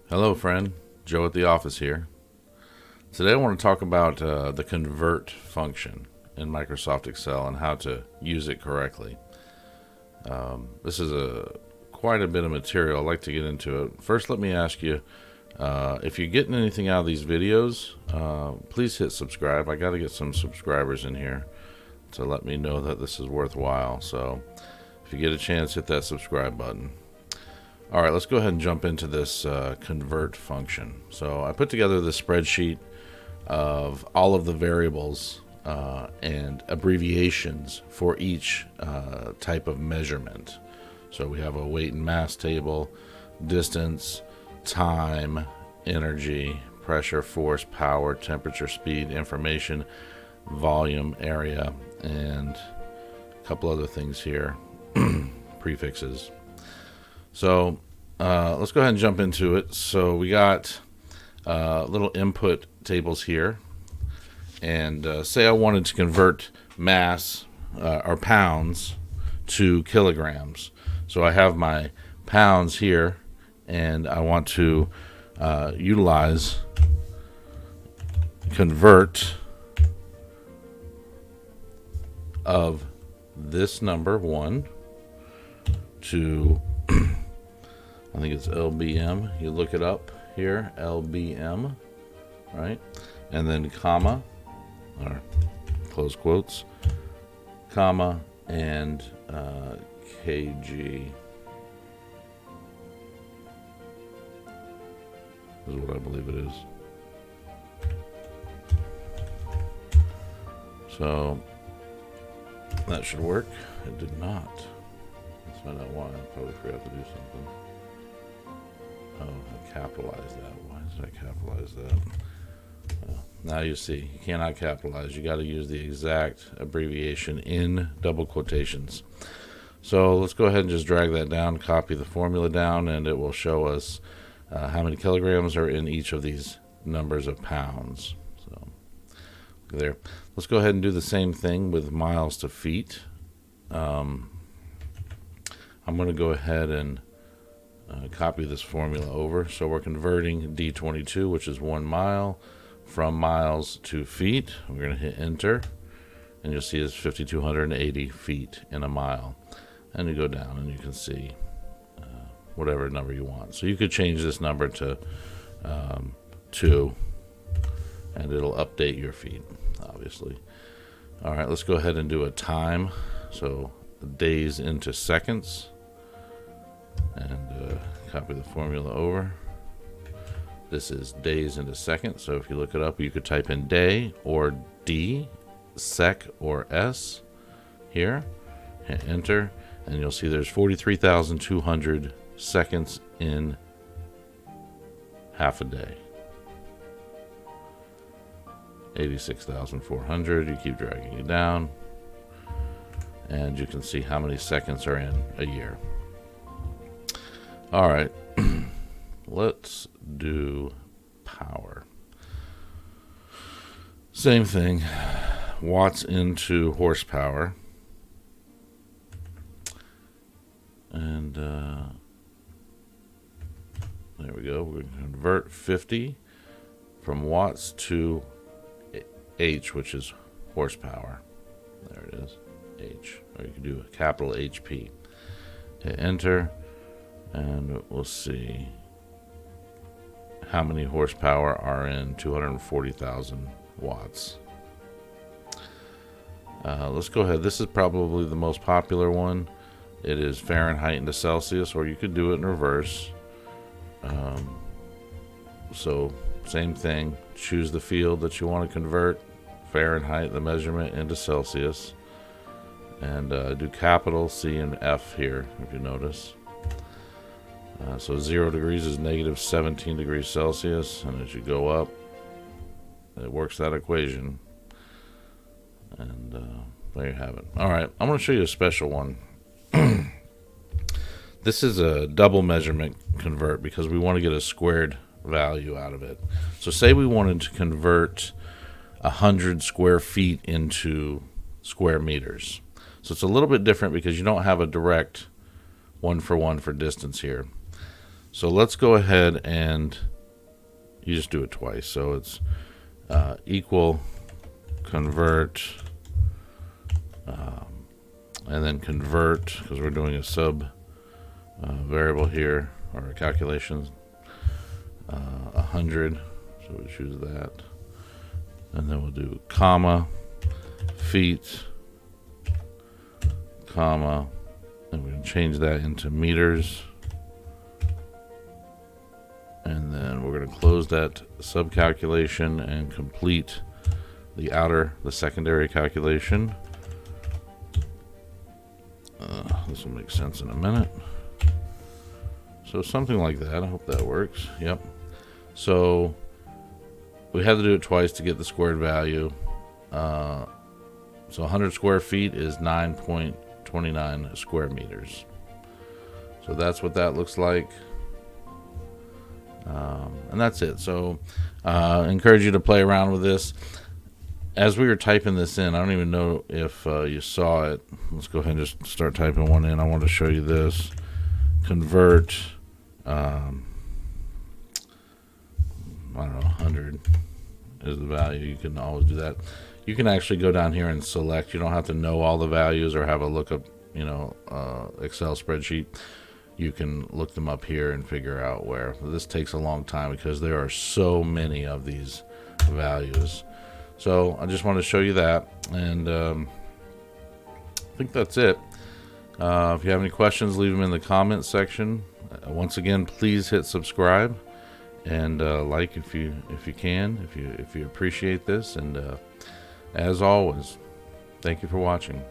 Hello friend, Joe at the office here. Today I want to talk about the convert function in Microsoft Excel and how to use it correctly. This is quite a bit of material. I'd like to get into it. First, let me ask you, if you're getting anything out of these videos, please hit subscribe. I got to get some subscribers in here to let me know that this is worthwhile. So if you get a chance, hit that subscribe button. All right, let's go ahead and jump into this convert function. So I put together this spreadsheet of all of the variables and abbreviations for each type of measurement. So we have a weight and mass table, distance, time, energy, pressure, force, power, temperature, speed, information, volume, area, and a couple other things here, prefixes. So let's go ahead and jump into it. So we got little input tables here. And say I wanted to convert mass or pounds to kilograms. So I have my pounds here, and I want to utilize convert of this number 1 to I think it's LBM. You look it up here, LBM, right? And then comma, or close quotes, comma, and kg is what I believe it is. So that should work. It did not. Let's find out why. I probably forgot to do something. Oh, I capitalized that. Why did I capitalize that? Now you see, you cannot capitalize. You got to use the exact abbreviation in double quotations. So let's go ahead and just drag that down, copy the formula down, and it will show us how many kilograms are in each of these numbers of pounds. So there. Let's go ahead and do the same thing with miles to feet. I'm going to go ahead and copy this formula over. So we're converting D22, which is 1 mile, from miles to feet. We're going to hit enter, and you'll see it's 5,280 feet in a mile. And you go down, and you can see whatever number you want. So you could change this number to 2, and it'll update your feet, obviously. All right, let's go ahead and do a time. So days into seconds. And copy the formula over. This is days into seconds, so if you look it up, you could type in day or D, sec or S here, hit enter, and you'll see there's 43,200 seconds in half a day. 86,400, you keep dragging it down, and you can see how many seconds are in a year. All right, let's do power. Same thing, watts into horsepower. And there we go. We're going to convert 50 from watts to H, which is horsepower. There it is, H. Or you can do a capital HP. Hit enter. And we'll see how many horsepower are in 240,000 watts. Let's go ahead. This is probably the most popular one. It is Fahrenheit into Celsius, or you could do it in reverse. So same thing. Choose the field that you want to convert Fahrenheit, the measurement, into Celsius. And do capital C and F here, if you notice. So 0 degrees is negative 17 degrees Celsius, and as you go up, it works that equation. And there you have it. All right, I'm going to show you a special one. This is a double measurement convert because we want to get a squared value out of it. So say we wanted to convert 100 square feet into square meters. So it's a little bit different because you don't have a direct one for distance here. So let's go ahead and you just do it twice. So it's equal, convert, and then convert, because we're doing a sub variable here, or a calculation, 100. So we choose that. And then we'll do comma, feet, comma, and we're going to change that into meters. And then we're going to close that sub calculation and complete the secondary calculation. This will make sense in a minute. So something like that. I hope that works. Yep. So we had to do it twice to get the squared value. So 100 square feet is 9.29 square meters. So that's what that looks like. And that's it. So I encourage you to play around with this. As we were typing this in, I don't even know if you saw it. Let's go ahead and just start typing one in. I want to show you this. Convert, I don't know, 100 is the value. You can always do that. You can actually go down here and select. You don't have to know all the values or have a lookup, Excel spreadsheet. You can look them up here and figure out where. This takes a long time because there are so many of these values. So I just want to show you that, and I think that's it. If you have any questions, leave them in the comments section. Once again, please hit subscribe and like if you can, if you appreciate this. And as always, thank you for watching.